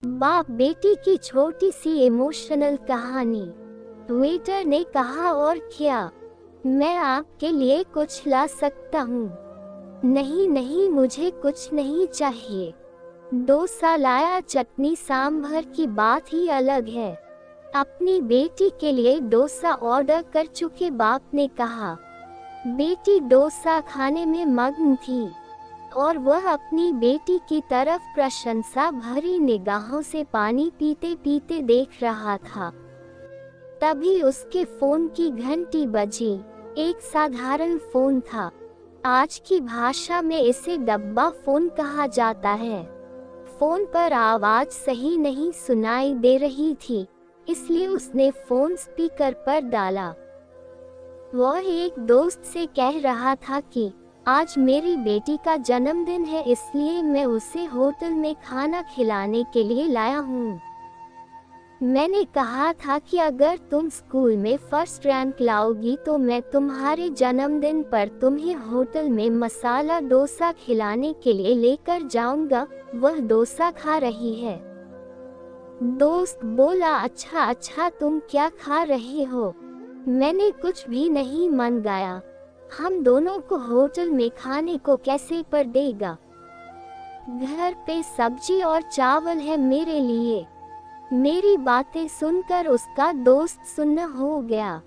बाप बेटी की छोटी सी इमोशनल कहानी। वेटर ने कहा, और क्या मैं आपके लिए कुछ ला सकता हूँ? नहीं नहीं, मुझे कुछ नहीं चाहिए। डोसा लाया, चटनी सांभर की बात ही अलग है। अपनी बेटी के लिए डोसा ऑर्डर कर चुके बाप ने कहा। बेटी डोसा खाने में मग्न थी और वह अपनी बेटी की तरफ प्रशंसा भरी निगाहों से पानी पीते पीते देख रहा था। तभी उसके फोन की घंटी बजी। एक साधारण फोन था। आज की भाषा में इसे डब्बा फोन कहा जाता है। फोन पर आवाज सही नहीं सुनाई दे रही थी, इसलिए उसने फोन स्पीकर पर डाला। वह एक दोस्त से कह रहा था कि आज मेरी बेटी का जन्मदिन है, इसलिए मैं उसे होटल में खाना खिलाने के लिए लाया हूँ। मैंने कहा था कि अगर तुम स्कूल में फर्स्ट रैंक लाओगी तो मैं तुम्हारे जन्मदिन पर तुम्हें होटल में मसाला डोसा खिलाने के लिए लेकर जाऊंगा। वह डोसा खा रही है। दोस्त बोला, अच्छा अच्छा, तुम क्या खा रहे हो? मैंने कुछ भी नहीं मंगाया। हम दोनों को होटल में खाने को कैसे पड़ेगा? घर पे सब्जी और चावल है मेरे लिए। मेरी बातें सुनकर उसका दोस्त सुन्न हो गया।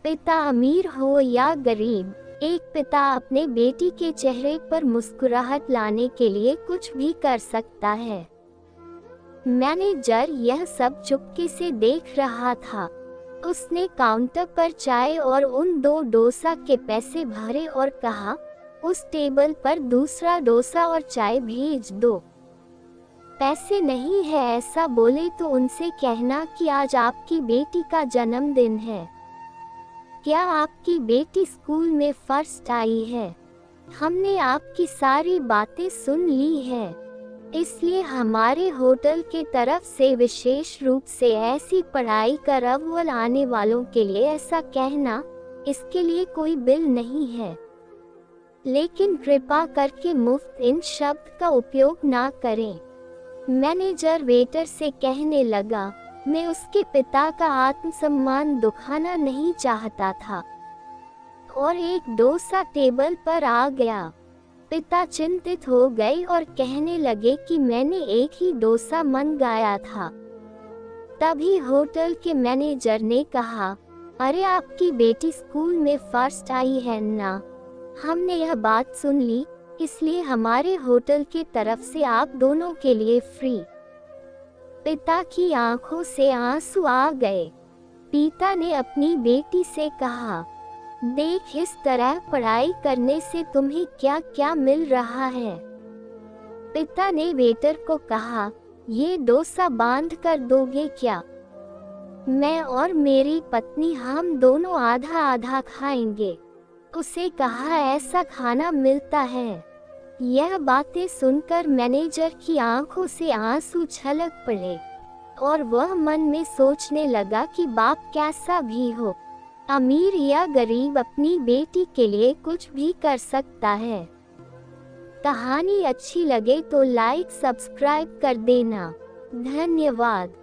पिता अमीर हो या गरीब, एक पिता अपने बेटी के चेहरे पर मुस्कुराहट लाने के लिए कुछ भी कर सकता है। मैनेजर यह सब चुपके से देख रहा था। उसने काउंटर पर चाय और उन 2 डोसा के पैसे भरे और कहा, उस टेबल पर दूसरा डोसा और चाय भेज दो। पैसे नहीं है ऐसा बोले तो उनसे कहना कि आज आपकी बेटी का जन्मदिन है। क्या आपकी बेटी स्कूल में फर्स्ट आई है? हमने आपकी सारी बातें सुन ली है, इसलिए हमारे होटल के तरफ से विशेष रूप से ऐसी पढ़ाई कर अव्वल आने वालों के लिए ऐसा कहना। इसके लिए कोई बिल नहीं है, लेकिन कृपा करके मुफ्त इन शब्द का उपयोग ना करें। मैनेजर वेटर से कहने लगा, मैं उसके पिता का आत्मसम्मान दुखाना नहीं चाहता था। और एक डोसा टेबल पर आ गया। पिता चिंतित हो गए और कहने लगे कि मैंने एक ही डोसा मंगाया था। तभी होटल के मैनेजर ने कहा, अरे आपकी बेटी स्कूल में फर्स्ट आई है ना? हमने यह बात सुन ली, इसलिए हमारे होटल के तरफ से आप दोनों के लिए फ्री। पिता की आंखों से आंसू आ गए। पिता ने अपनी बेटी से कहा, देख, इस तरह पढ़ाई करने से तुम्हें क्या क्या मिल रहा है। पिता ने वेटर को कहा, ये डोसा बांध कर दोगे क्या? मैं और मेरी पत्नी हम दोनों आधा आधा खाएंगे। उसे कहा, ऐसा खाना मिलता है। यह बातें सुनकर मैनेजर की आंखों से आंसू छलक पड़े और वह मन में सोचने लगा कि बाप कैसा भी हो, अमीर या गरीब, अपनी बेटी के लिए कुछ भी कर सकता है। कहानी अच्छी लगे तो लाइक सब्सक्राइब कर देना। धन्यवाद।